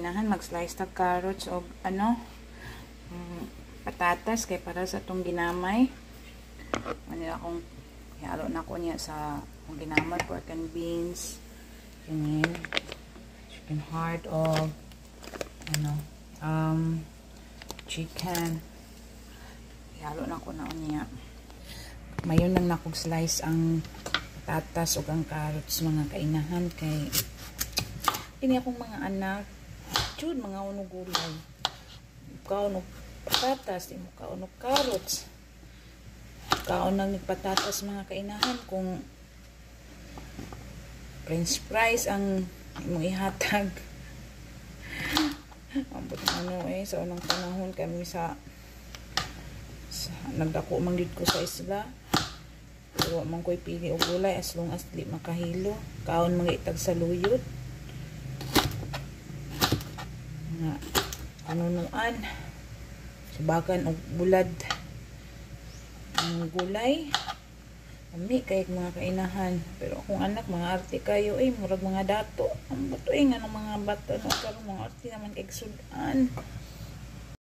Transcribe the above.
kainahan mag-slice tag carrots o ano patatas kay para sa tong ginamay. Ano akong ihalo na ko niya sa kung ginamay pork and beans, kanin, chicken heart o ano chicken. Ihalo na ko na niya. Mayon lang nakog slice ang patatas o ang carrots mga kainahan kay ini akong mga anak jud mga unog gulay. Kaunog patatas, imo kaunog carrots. Kaunang patatas mga kainahan kung french fries ang imong ihatag. Ambot ano sa unang panahon kami sa nagdako man gid ko sa isla. Pero man ko'y pili og gulay as long as dili makahilo. Kaon mga itag sa luyot. Nga anunuan subakan og bulad ang gulay ami kay mga kainahan. Pero kung anak mga arte kayo murag mga dato ang buto nga ng mga bata no karon mga arte naman kay sudan